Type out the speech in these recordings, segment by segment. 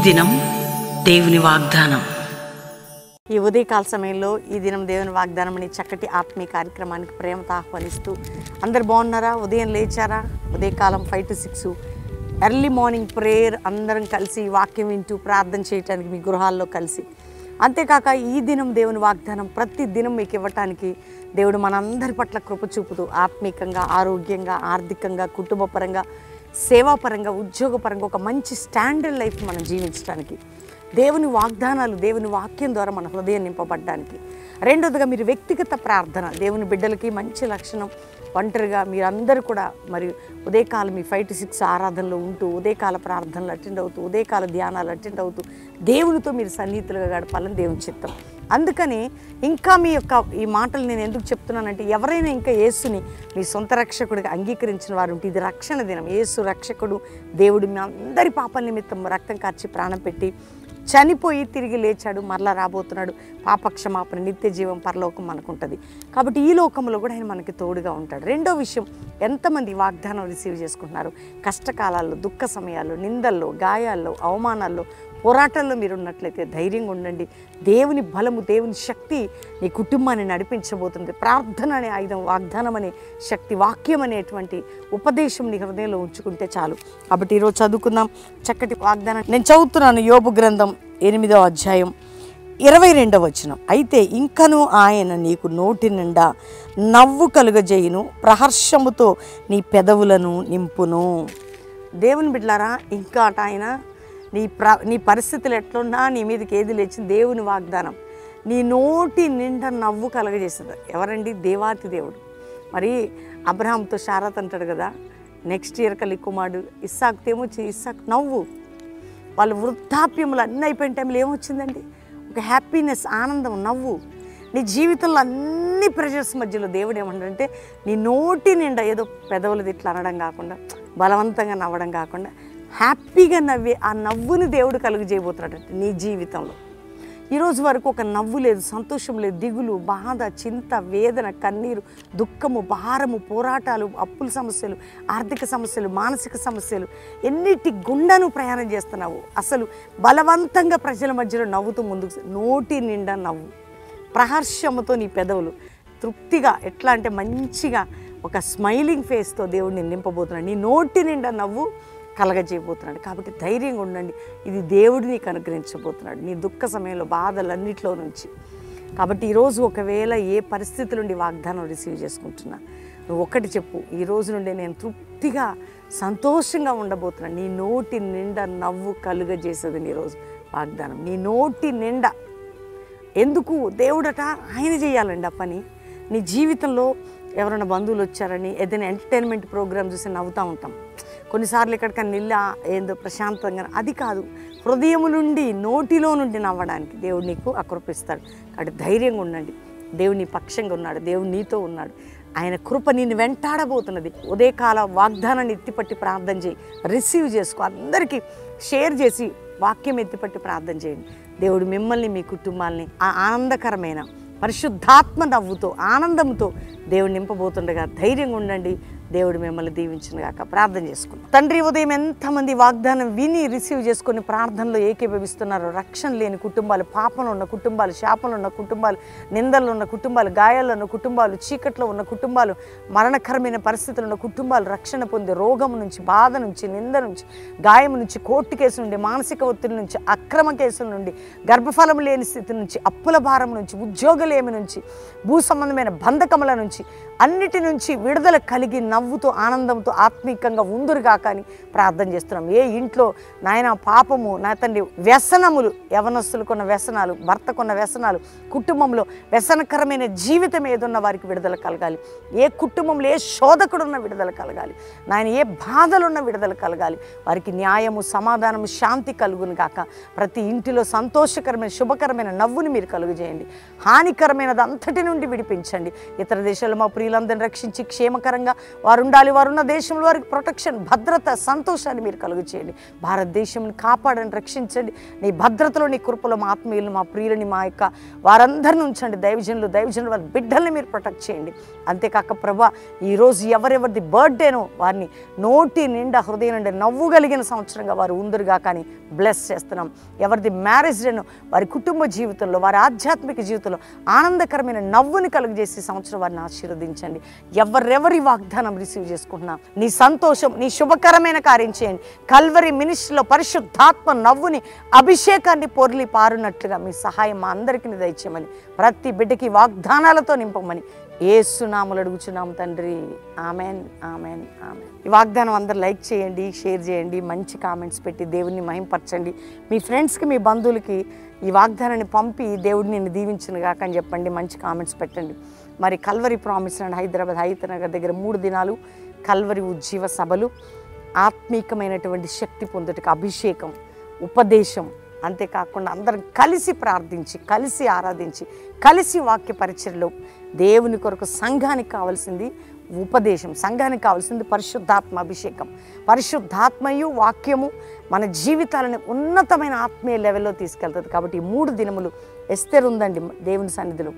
దినం దేవుని వాగ్దానం. ఈ ఉదయకాల సమయంలో ఈ దినం దేవుని వాగ్దానం అనే చక్కటి ఆత్మీయ కార్యక్రమానికి ప్రేమతో ఆహ్వానిస్తూ, అందరు బాగున్నారా? ఉదయం లేచారా? ఉదయకాలం 5 to 6 ఎర్లీ మార్నింగ్ ప్రేయర్ అందరం కలిసి వాక్యం వింటూ ప్రార్థన చేయడానికి మీ గృహాల్లో కలిసి, అంతేకాక ఈ దినం దేవుని వాగ్దానం ప్రతి దినం మీకు ఇవ్వటానికి దేవుడు మనందరి పట్ల కృప చూపుతూ ఆత్మీకంగా, ఆరోగ్యంగా, ఆర్థికంగా, కుటుంబపరంగా, సేవాపరంగా, ఉద్యోగపరంగా ఒక మంచి స్టాండర్డ్ లైఫ్ మనం జీవించడానికి, దేవుని వాగ్దానాలు దేవుని వాక్యం ద్వారా మన హృదయం నింపబడ్డానికి. రెండోదిగా మీరు వ్యక్తిగత ప్రార్థన, దేవుని బిడ్డలకి మంచి లక్షణం. ఒంటరిగా మీరందరూ కూడా మరి ఉదయకాలం మీ 5 to 6 ఆరాధనలో ఉంటూ, ఉదయకాల ప్రార్థనలు అటెండ్ అవుతూ, ఉదయకాల ధ్యానాలు అటెండ్ అవుతూ దేవునితో మీరు సన్నిహితులుగా గడపాలని దేవుని చిత్తం. అందుకని ఇంకా మీ యొక్క ఈ మాటలు నేను ఎందుకు చెప్తున్నానంటే, ఎవరైనా ఇంకా యేసుని మీ సొంత రక్షకుడిగా అంగీకరించిన వారు ఉంటే, ఇది రక్షణ దినం. యేసు రక్షకుడు, దేవుడు మీ అందరి పాపల నిమిత్తం రక్తం కార్చి ప్రాణం పెట్టి చనిపోయి తిరిగి లేచాడు, మరలా రాబోతున్నాడు. పాపక్షమాపణ, నిత్య జీవం, పరలోకం మనకుంటుంది. కాబట్టి ఈ లోకంలో కూడా ఆయన మనకి తోడుగా ఉంటాడు. రెండో విషయం, ఎంతమంది వాగ్దానం రిసీవ్ చేసుకుంటున్నారు? కష్టకాలాల్లో, దుఃఖ సమయాల్లో, నిందల్లో, గాయాల్లో, అవమానాల్లో, పోరాటాల్లో మీరు ఉన్నట్లయితే ధైర్యంగా ఉండండి. దేవుని బలము, దేవుని శక్తి నీ కుటుంబాన్ని నడిపించబోతుంది. ప్రార్థన అనే ఆయుధం, వాగ్దానం అనే శక్తి, వాక్యం అనేటువంటి ఉపదేశం నీ హృదయంలో ఉంచుకుంటే చాలు. కాబట్టి ఈరోజు చదువుకుందాం చక్కటి వాగ్దానం. నేను చదువుతున్నాను యోబు గ్రంథం 8వ అధ్యాయం 22వ వచనం. అయితే ఇంకను ఆయన నీకు నోటి నిండా నవ్వు కలుగజేయును, ప్రహర్షముతో నీ పెదవులను నింపును. దేవుని బిడ్డలారా, ఇంకా అట ఆయన నీ పరిస్థితులు ఎట్లున్నా, నీ మీదకి ఏది లేచింది, దేవుని వాగ్దానం నీ నోటి నిండా నవ్వు కలగజేస్తుంది. ఎవరండి? దేవాతి దేవుడు. మరి అబ్రహాంతో శారాత్ అంటాడు కదా, నెక్స్ట్ ఇయర్ కలి కుమారుడు ఇస్సాకు ఏమొచ్చి, ఇస్సాకు నవ్వు. వాళ్ళు వృద్ధాప్యములు అన్నీ అయిపోయిన టైంలో ఏమొచ్చిందండి? ఒక హ్యాపీనెస్, ఆనందం, నవ్వు. నీ జీవితంలో అన్ని ప్రెషర్స్ మధ్యలో దేవుడు ఏమంటాడంటే, నీ నోటి నిండా ఏదో పెదవులు ఇట్లా అనడం కాకుండా, బలవంతంగా నవ్వడం కాకుండా, హ్యాపీగా నవ్వే ఆ నవ్వుని దేవుడు కలుగు చేయబోతున్నాడంటే నీ జీవితంలో. ఈరోజు వరకు ఒక నవ్వు లేదు, సంతోషం లేదు, దిగులు, బాధ, చింత, వేదన, కన్నీరు, దుఃఖము, భారము, పోరాటాలు, అప్పుల సమస్యలు, ఆర్థిక సమస్యలు, మానసిక సమస్యలు, ఎన్నిటి గుండాను ప్రయాణం చేస్తున్నావు. అసలు బలవంతంగా ప్రజల మధ్యలో నవ్వుతూ ముందుకు, నోటి నిండా నవ్వు, ప్రహర్షముతో నీ పెదవులు తృప్తిగా, ఎట్లా అంటే మంచిగా ఒక స్మైలింగ్ ఫేస్తో దేవుడిని నింపబోతున్నాడు. నీ నోటి నిండా నవ్వు కలగజేయబోతున్నాడు. కాబట్టి ధైర్యంగా ఉండండి. ఇది దేవుడు నీకు అనుగ్రహించబోతున్నాడు నీ దుఃఖ సమయంలో, బాధలన్నింటిలో నుంచి. కాబట్టి ఈరోజు ఒకవేళ ఏ పరిస్థితి నుండి వాగ్దానం రిసీవ్ చేసుకుంటున్నా, నువ్వు ఒకటి చెప్పు, ఈ రోజు నుండి నేను తృప్తిగా, సంతోషంగా ఉండబోతున్నాను. నీ నోటి నిండా నవ్వు కలుగజేసేది నీ రోజు వాగ్దానం. నీ నోటి నిండా. ఎందుకు? దేవుడట ఆయన చేయాలండి ఆ పని. నీ జీవితంలో ఎవరైనా బంధువులు వచ్చారని ఏదైనా ఎంటర్టైన్మెంట్ ప్రోగ్రామ్ చూసి నవ్వుతూ ఉంటాం. కొన్నిసార్లు ఎక్కడికైనా నిల్లా ఏందో ప్రశాంతంగా, అది కాదు, హృదయం నుండి, నోటిలో నుండి నవ్వడానికి దేవుడు నీకు అకృపిస్తాడు. కాబట్టి ధైర్యంగా ఉండండి. దేవుడు నీ పక్షంగా ఉన్నాడు, దేవుడు నీతో ఉన్నాడు. ఆయన కృప నిన్ను వెంటాడబోతున్నది. ఉదయకాల వాగ్దానాన్ని ఎత్తిపట్టి ప్రార్థన చేయి, రిసీవ్ చేసుకో, అందరికీ షేర్ చేసి వాక్యం ఎత్తిపట్టి ప్రార్థన చేయండి. దేవుడు మిమ్మల్ని, మీ కుటుంబాల్ని ఆ ఆనందకరమైన పరిశుద్ధాత్మ నవ్వుతో, ఆనందంతో దేవుడు నింపబోతుండగా ధైర్యంగా ఉండండి. దేవుడు మిమ్మల్ని దీవించునుగాక. ప్రార్థన చేసుకుంటాం. తండ్రి, ఉదయం ఎంతమంది వాగ్దానం విని రిసీవ్ చేసుకొని ప్రార్థనలో ఏకీభవిస్తున్నారో, రక్షణ లేని కుటుంబాలు, పాపంలో ఉన్న కుటుంబాలు, శాపంలో ఉన్న కుటుంబాలు, నిందల్లో ఉన్న కుటుంబాలు, గాయాల్లో ఉన్న కుటుంబాలు, చీకట్లో ఉన్న కుటుంబాలు, మరణకరమైన పరిస్థితులు ఉన్న కుటుంబాలు, రక్షణ పొంది రోగం నుంచి, బాధ నుంచి, నింద నుంచి, గాయం నుంచి, కోర్టు కేసు నుండి, మానసిక ఒత్తిడి నుంచి, అక్రమ కేసుల నుండి, గర్భఫలం లేని స్థితి నుంచి, అప్పుల భారం నుంచి, ఉద్యోగలేమి నుంచి, భూ సంబంధమైన బంధకముల నుంచి, అన్నిటి నుంచి విడుదల కలిగి నవ్వుతో, ఆనందంతో, ఆత్మీకంగా ఉందురుగా కానీ ప్రార్థన చేస్తున్నాం. ఏ ఇంట్లో నాయన పాపము, నా తండ్రి వ్యసనములు, యవనస్తులకున్న వ్యసనాలు, భర్తకున్న వ్యసనాలు, కుటుంబంలో వ్యసనకరమైన జీవితం ఏదున్న వారికి విడుదల కలగాలి. ఏ కుటుంబంలో ఏ శోధకుడున్న విడుదల కలగాలి నాయన, ఏ బాధలున్న విడుదల కలగాలి. వారికి న్యాయము, సమాధానము, శాంతి కలుగును గాక. ప్రతి ఇంటిలో సంతోషకరమైన, శుభకరమైన నవ్వుని మీరు కలుగజేయండి. హానికరమైనది అంతటి నుండి విడిపించండి. ఇతర దేశ దేశాల్లో మా ప్రియులందరినీ రక్షించి క్షేమకరంగా వారు ఉండాలి. వారున్న దేశంలో వారికి ప్రొటెక్షన్, భద్రత, సంతోషాన్ని మీరు కలుగు చేయండి. భారతదేశంని కాపాడండి, రక్షించండి. నీ భద్రతలో, నీ కృపలో మా ఆత్మీయులను, మా ప్రియులని, మా యొక్క వారందరిని ఉంచండి. దైవజనులు వారి బిడ్డల్ని మీరు ప్రొటెక్ట్ చేయండి. అంతేకాక ప్రభా, ఈరోజు ఎవరెవరిది బర్త్డేనో వారిని నోటి నిండా, హృదయం నిండా నవ్వు కలిగిన సంవత్సరంగా వారు ఉందరుగా కానీ బ్లెస్ చేస్తున్నాం. ఎవరిది మ్యారేజ్ డేనో వారి కుటుంబ జీవితంలో, వారి ఆధ్యాత్మిక జీవితంలో ఆనందకరమైన నవ్వుని కలుగజేసి సంవత్సరం వారిని ఆశీర్వదించండి. ఎవరెవరి వాగ్దానం రిసీవ్ చేసుకుంటున్నా నీ సంతోషం, నీ శుభకరమైన కార్యం చేయండి. కల్వరి మినిస్ట్రీలో పరిశుద్ధాత్మ నవ్వుని, అభిషేకాన్ని పొర్లి పారునట్లుగా మీ సహాయం మా అందరికీ దయచేయమని, ప్రతి బిడ్డకి వాగ్దానాలతో నింపమని యేసు నామములో అడుగుచున్నాం తండ్రి. Amen, amen, amen. ఈ వాగ్దానం అందరూ లైక్ చేయండి, షేర్ చేయండి, మంచి కామెంట్స్ పెట్టి దేవుడిని మహింపరచండి. మీ ఫ్రెండ్స్కి, మీ బంధువులకి ఈ వాగ్దానాన్ని పంపి దేవుడిని నిన్ను దీవించునుగాక అని చెప్పండి. మంచి కామెంట్స్ పెట్టండి. మరి Calvary promise and Hyderabad Hayathnagar దగ్గర 3 దినాలు కల్వరి ఉజ్జీవ సభలు, ఆత్మీకమైనటువంటి శక్తి పొందుటకు అభిషేకం, ఉపదేశం, అంతేకాకుండా అందరం కలిసి ప్రార్థించి, కలిసి ఆరాధించి, కలిసి వాక్య పరిచర్యలో దేవుని కొరకు సంఘానికి కావాల్సింది ఉపదేశం, సంఘానికి కావాల్సింది పరిశుద్ధాత్మ అభిషేకం. పరిశుద్ధాత్మయు వాక్యము మన జీవితాలను ఉన్నతమైన ఆత్మీయ లెవెల్లో తీసుకెళ్తుంది. కాబట్టి ఈ 3 దినములు ఎస్తేరు ఉందండి దేవుని సన్నిధిలో,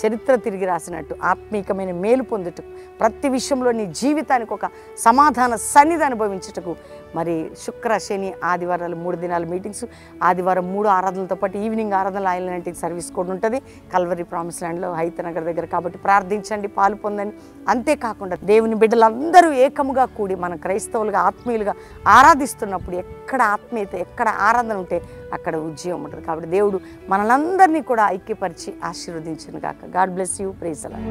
చరిత్ర తిరిగి రాసినట్టు ఆత్మీకమైన మేలు పొందుటకు, ప్రతి విషయంలో నీ జీవితానికి ఒక సమాధాన సన్నిధి అనుభవించుటకు మరి శుక్ర, శని, ఆదివారాలు 3 దినాల మీటింగ్స్, ఆదివారం 3 ఆరాధనలతో పాటు ఈవినింగ్ ఆరాధనలు ఐలాంటిక్ సర్వీస్ కూడా ఉంటుంది కల్వరి ప్రామిస్ ల్యాండ్లో హైతనగర్ దగ్గర. కాబట్టి ప్రార్థించండి, పాలు పొందండి. అంతేకాకుండా దేవుని బిడ్డలందరూ ఏకముగా కూడి మన క్రైస్తవులుగా, ఆత్మీయులుగా ఆరాధిస్తున్నప్పుడు ఎక్కడ ఆత్మీయత, ఎక్కడ ఆరాధన ఉంటే అక్కడ ఉద్యోగం ఉంటుంది. కాబట్టి దేవుడు మనలందరినీ కూడా ఐక్యపరిచి ఆశీర్వదించును గాక. God bless you. Praise the lord.